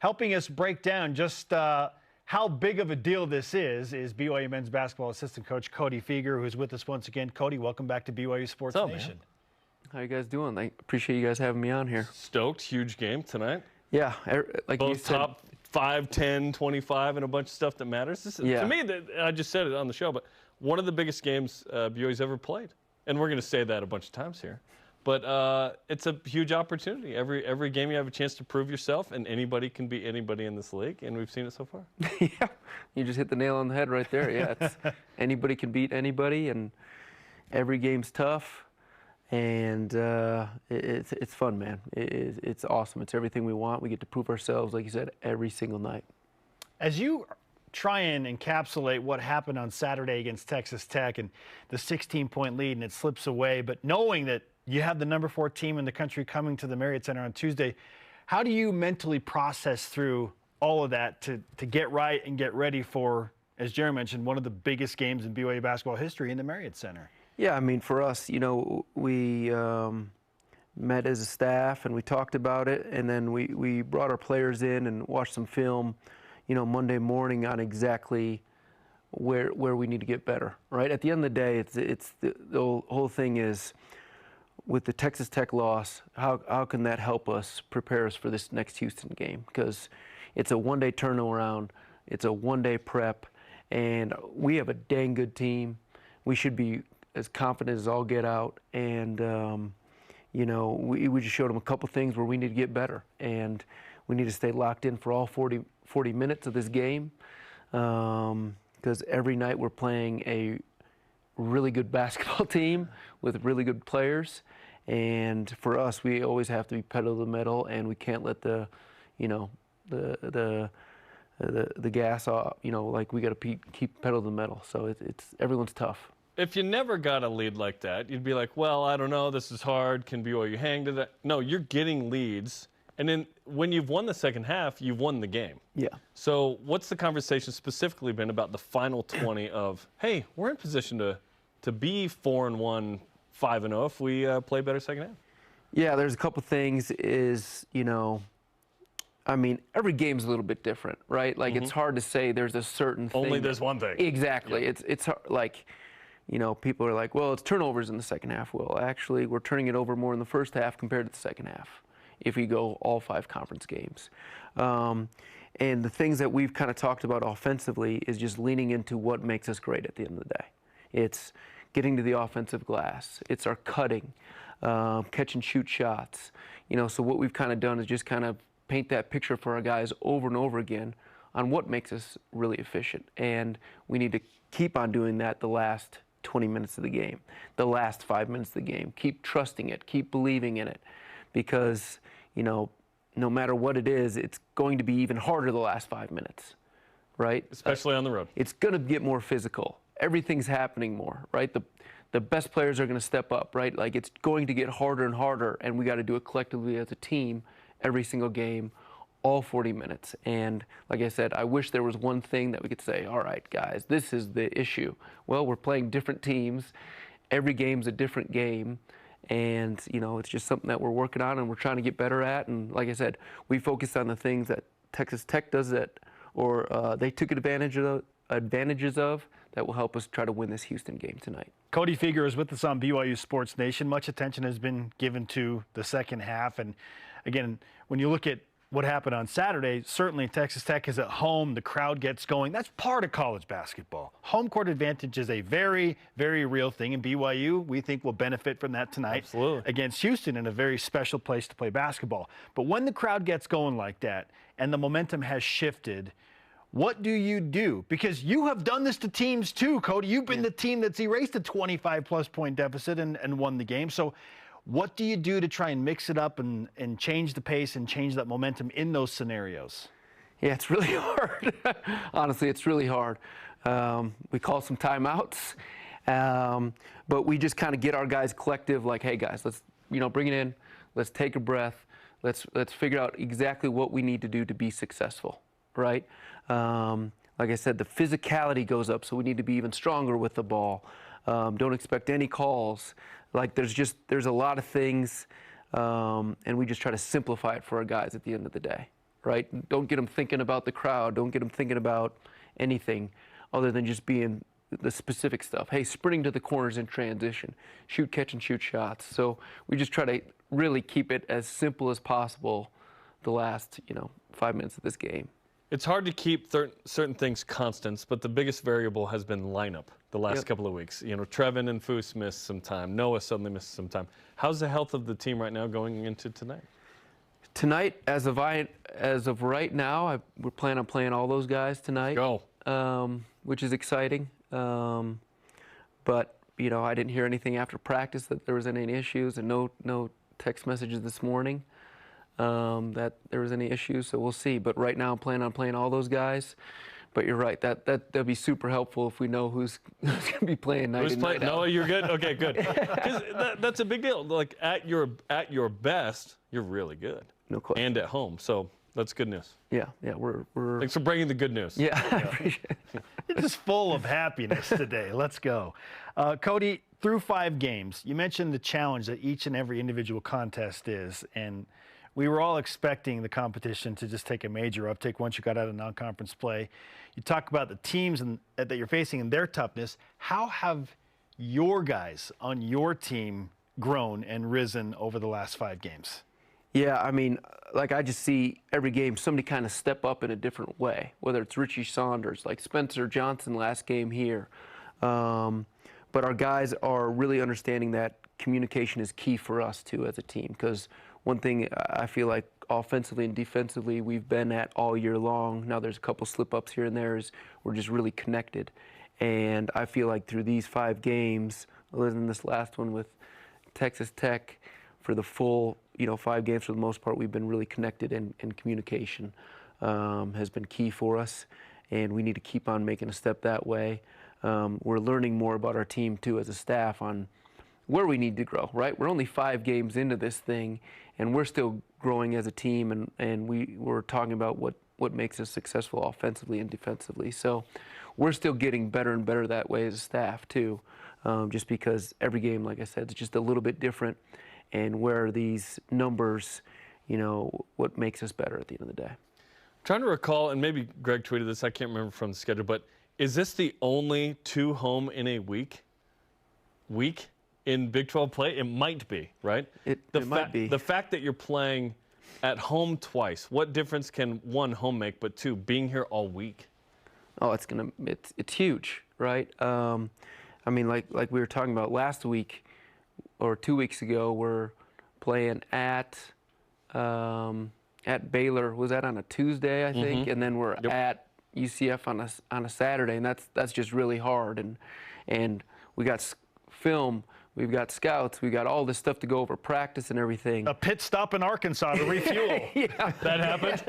helping us break down just how big of a deal this is BYU men's basketball assistant coach Cody Fueger, who's with us once again. Cody, welcome back to BYU Sports Nation. Man? How you guys doing? I appreciate you guys having me on here. Stoked. Huge game tonight. Yeah, like both you said, top 5, 10, 25, and a bunch of stuff that matters. This is, to me, I just said it on the show, but one of the biggest games BYU's ever played. And we're going to say that a bunch of times here. But it's a huge opportunity. Every game you have a chance to prove yourself, and anybody can beat anybody in this league, and we've seen it so far. Yeah, you just hit the nail on the head right there. Yeah, it's, anybody can beat anybody, and every game's tough, and it's fun, man. It's awesome. It's everything we want. We get to prove ourselves, like you said, every single night. As you try and encapsulate what happened on Saturday against Texas Tech and the 16-point lead, and it slips away, but knowing that you have the number 4 team in the country coming to the Marriott Center on Tuesday, how do you mentally process through all of that to get right and get ready for, as Jerry mentioned, one of the biggest games in BYU basketball history in the Marriott Center? Yeah, I mean, for us, you know, we met as a staff and we talked about it, and then we brought our players in and watched some film, you know, Monday morning on exactly where we need to get better, right? At the end of the day, it's the whole thing is, with the Texas Tech loss, how can that help us prepare us for this next Houston game? Because it's a one-day turnaround, it's a one-day prep, and we have a dang good team. We should be as confident as all get out, and you know, we just showed them a couple things where we need to get better, and we need to stay locked in for all 40 minutes of this game, because every night we're playing a really good basketball team with really good players, and for us, we always have to be pedal to the metal, and we can't let the gas off. You know, like we got to keep pedal to the metal. So it's everyone's tough. If you never got a lead like that, you'd be like, well, I don't know, this is hard. Can BYU hang to that? No, you're getting leads, and then when you've won the second half, you've won the game. Yeah. So what's the conversation specifically been about the final 20 of, hey, we're in position to be 4-1, 5-0 if we play better second half? Yeah, there's a couple things is, you know, I mean, every game's a little bit different, right? Like, it's hard to say there's a certain thing. Only there's one thing. Exactly. Yeah. It's like, you know, people are like, well, it's turnovers in the second half. Well, actually, we're turning it over more in the first half compared to the second half if we go all 5 conference games. And the things that we've kind of talked about offensively is just leaning into what makes us great at the end of the day. It's getting to the offensive glass. It's our cutting, catch and shoot shots. You know, so what we've kind of done is just kind of paint that picture for our guys over and over again on what makes us really efficient. And we need to keep on doing that the last 20 minutes of the game, the last 5 minutes of the game. Keep trusting it, keep believing in it, because, you know, no matter what it is, it's going to be even harder the last 5 minutes, right? Especially on the road. It's going to get more physical. Everything's happening more, right? The best players are going to step up, right? Like, it's going to get harder and harder, and we got to do it collectively as a team every single game, all 40 minutes. And like I said, I wish there was one thing that we could say, all right, guys, this is the issue. Well, we're playing different teams. Every game's a different game. And, you know, it's just something that we're working on and we're trying to get better at. And like I said, we focused on the things that Texas Tech does that, or they took advantages of that will help us try to win this Houston game tonight. Cody Fueger is with us on BYU Sports Nation. Much attention has been given to the second half. And again, when you look at what happened on Saturday, certainly Texas Tech is at home. The crowd gets going. That's part of college basketball. Home court advantage is a very, very real thing. And BYU, we think, will benefit from that tonight. Absolutely. Against Houston in a very special place to play basketball. But when the crowd gets going like that and the momentum has shifted, what do you do? Because you have done this to teams too, Cody. You've been the team that's erased a 25-plus point deficit and won the game. So what do you do to try and mix it up and change the pace and change that momentum in those scenarios? Yeah, it's really hard. Honestly, it's really hard. We call some timeouts, but we just kind of get our guys collective, like, hey, guys, let's, you know, bring it in. Let's take a breath. Let's figure out exactly what we need to do to be successful, right? Like I said, the physicality goes up, so we need to be even stronger with the ball. Don't expect any calls. Like, there's a lot of things, and we just try to simplify it for our guys at the end of the day, right? Don't get them thinking about the crowd. Don't get them thinking about anything other than just being the specific stuff. Hey, sprinting to the corners in transition, shoot, catch, and shoot shots. So we just try to really keep it as simple as possible the last, 5 minutes of this game. It's hard to keep certain things constants, but the biggest variable has been lineup the last couple of weeks. Trevin and Foose missed some time. Noah suddenly missed some time. How's the health of the team right now going into tonight? Tonight, as of right now, we're planning on playing all those guys tonight. Go. Which is exciting. But I didn't hear anything after practice that there was any issues, and no text messages this morning that there was any issues. So we'll see. But right now, I'm planning on playing all those guys. But you're right. That'd be super helpful if we know who's going to be playing night in, night out. Noah, you're good. Okay, good. Because that's a big deal. Like at your best, you're really good. No question. And at home, so that's good news. Yeah. We're. Thanks for bringing the good news. Yeah, I appreciate it. You're just full of happiness today. Let's go. Cody, through 5 games, you mentioned the challenge that each and every individual contest is, and we were all expecting the competition to just take a major uptick once you got out of non-conference play. You talk about the teams that you're facing and their toughness. How have your guys on your team grown and risen over the last 5 games? Yeah, I mean, I just see every game somebody kind of step up in a different way, whether it's Richie Saunders, like Spencer Johnson last game here. But our guys are really understanding that communication is key for us, too, as a team. Because one thing I feel like offensively and defensively we've been at all year long, now there's a couple slip-ups here and there, is we're just really connected. And I feel like through these 5 games, other than this last one with Texas Tech, for the full 5 games for the most part, we've been really connected, and communication has been key for us, and we need to keep on making a step that way. We're learning more about our team, too, as a staff on where we need to grow, right? We're only 5 games into this thing, and we're still growing as a team, and we're talking about what makes us successful offensively and defensively. So we're still getting better and better that way as a staff, too, just because every game, like I said, is just a little bit different. And where are these numbers, what makes us better at the end of the day. I'm trying to recall, and maybe Greg tweeted this, I can't remember from the schedule, but is this the only 2 home in a week in Big 12 play? It might be, right? It might be. The fact that you're playing at home twice, what difference can 1 home make, but 2, being here all week? Oh, it's huge, right? I mean, like we were talking about last week, or 2 weeks ago, we're playing at Baylor. Was that on a Tuesday, I think? Mm-hmm. And then we're at UCF on a Saturday, and that's just really hard. And we got film, we've got scouts, we got all this stuff to go over, practice and everything. A pit stop in Arkansas to refuel. Yeah. That happened?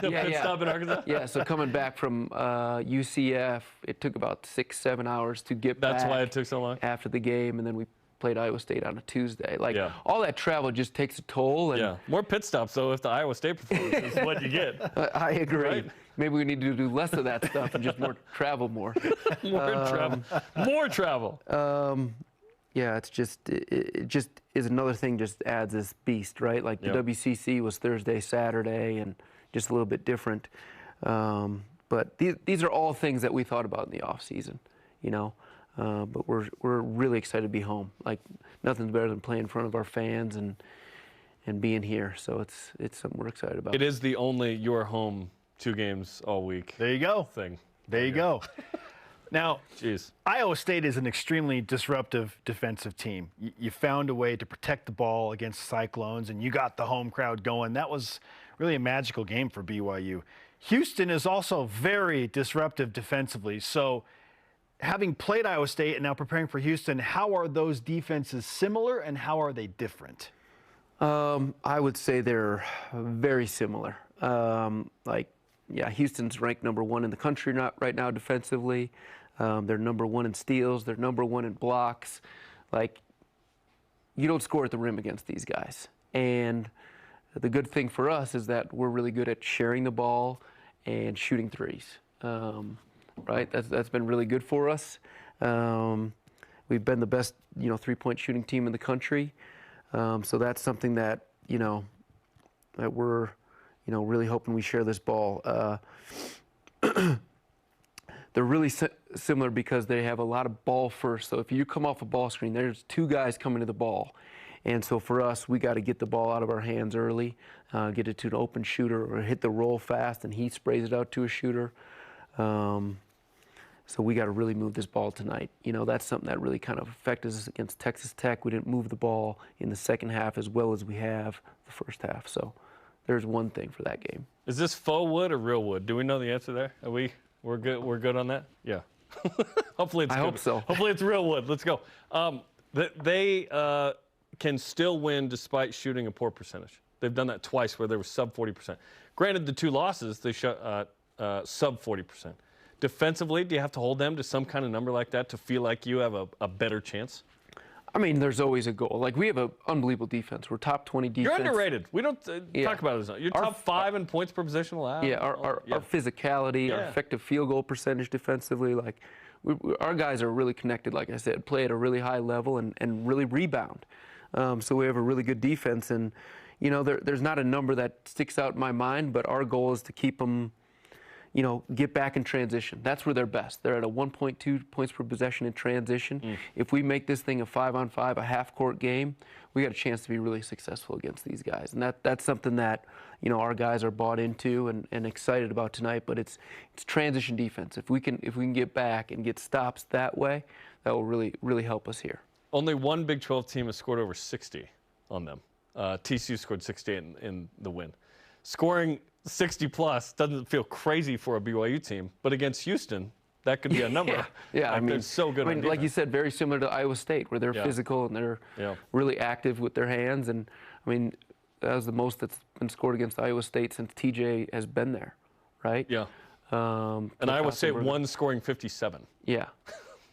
Pit stop in Arkansas? Yeah, so coming back from UCF, it took about 6-7 hours to get back. That's why it took so long? After the game, and then we played Iowa State on a Tuesday. All that travel just takes a toll. And more pit stops, though, if the Iowa State performance is what you get. I agree. Right? Maybe we need to do less of that stuff and just travel more. More travel. Yeah, it just is another thing, just adds this beast, right? Like the WCC was Thursday, Saturday, and just a little bit different. But these are all things that we thought about in the off season, But we're really excited to be home. Like, nothing's better than playing in front of our fans and being here. So it's something we're excited about. It is the only you're home 2 games all week. There you go. Thing. There you go. Now, jeez. Iowa State is an extremely disruptive defensive team. You found a way to protect the ball against Cyclones, and you got the home crowd going. That was really a magical game for BYU. Houston is also very disruptive defensively. So, having played Iowa State and now preparing for Houston, how are those defenses similar and how are they different? I would say they're very similar. Houston's ranked number 1 in the country right now defensively. They're number 1 in steals. They're number 1 in blocks. You don't score at the rim against these guys. And the good thing for us is that we're really good at sharing the ball and shooting threes. Right? That's been really good for us. We've been the best, 3-point shooting team in the country. So that's something that, that we're, really hoping we share this ball. They're really similar because they have a lot of ball first. So if you come off a ball screen, there's two guys coming to the ball. And so for us, we got to get the ball out of our hands early, get it to an open shooter, or hit the roll fast, and he sprays it out to a shooter. So we got to really move this ball tonight. That's something that really kind of affected us against Texas Tech. We didn't move the ball in the second half as well as we have the first half. So there's one thing for that game. Is this faux wood or real wood? Do we know the answer there? We're good. We're good on that. Yeah. Hopefully it's. I hope so. Hopefully it's real wood. Let's go. They can still win despite shooting a poor percentage. They've done that twice where they were sub 40%. Granted, the two losses they shot sub 40%. Defensively, do you have to hold them to some kind of number like that to feel like you have a better chance? I mean, there's always a goal. Like, we have an unbelievable defense. We're top 20 defense. You're underrated. We don't talk about it. You're top 5 in points per possession allowed. Yeah, our physicality, our effective field goal percentage defensively, like, our guys are really connected, like I said, play at a really high level and really rebound. So we have a really good defense. And, there's not a number that sticks out in my mind, but our goal is to keep them, get back in transition. That's where they're best. They're at a 1.2 points per possession in transition. If we make this thing a 5-on-5, a half-court game, we got a chance to be really successful against these guys. And that's something that, our guys are bought into and excited about tonight. But it's transition defense. If we can get back and get stops that way, that will really, really help us here. Only one Big 12 team has scored over 60 on them. TCU scored 60 in the win. Scoring 60-plus doesn't feel crazy for a BYU team, but against Houston, that could be a number. Yeah. Like, they're so good. Like you said, very similar to Iowa State, where they're physical and they're really active with their hands. And that was the most that's been scored against Iowa State since TJ has been there, right? Yeah. And Iowa State won scoring 57. Yeah.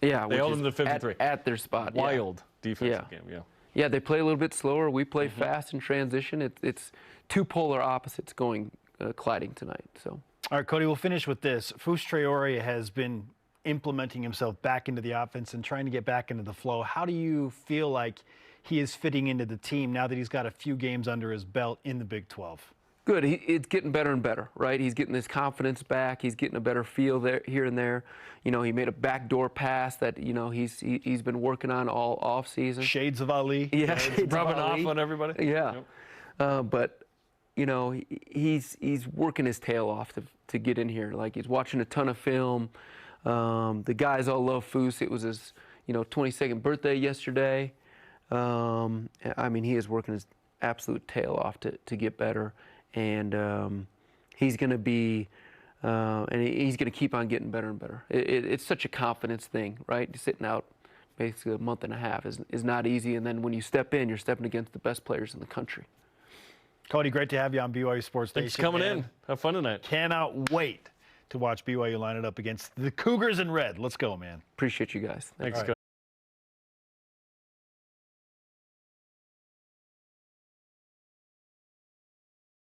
Yeah. They held them to 53 at their spot. Wild defensive game. Yeah. Yeah, they play a little bit slower. We play fast in transition. It's two polar opposites going colliding tonight. So. All right, Cody, we'll finish with this. Fus Traore has been implementing himself back into the offense and trying to get back into the flow. How do you feel like he is fitting into the team now that he's got a few games under his belt in the Big 12? Good. It's getting better and better, right? He's getting his confidence back. He's getting a better feel there, here and there. He made a backdoor pass that he's been working on all off season. Shades of Ali. Yeah, rubbing off on everybody. Yeah, but he's working his tail off to get in here. Like, he's watching a ton of film. The guys all love Fus. It was his 22nd birthday yesterday. He is working his absolute tail off to get better. And he's going to be, and he's going to keep on getting better and better. It's such a confidence thing, right? Sitting out basically a month and a half is not easy. And then when you step in, you're stepping against the best players in the country. Cody, great to have you on BYU Sports Station. Thanks for coming in. Have fun tonight. Cannot wait to watch BYU line it up against the Cougars in red. Let's go, man. Appreciate you guys. Thanks, Cody.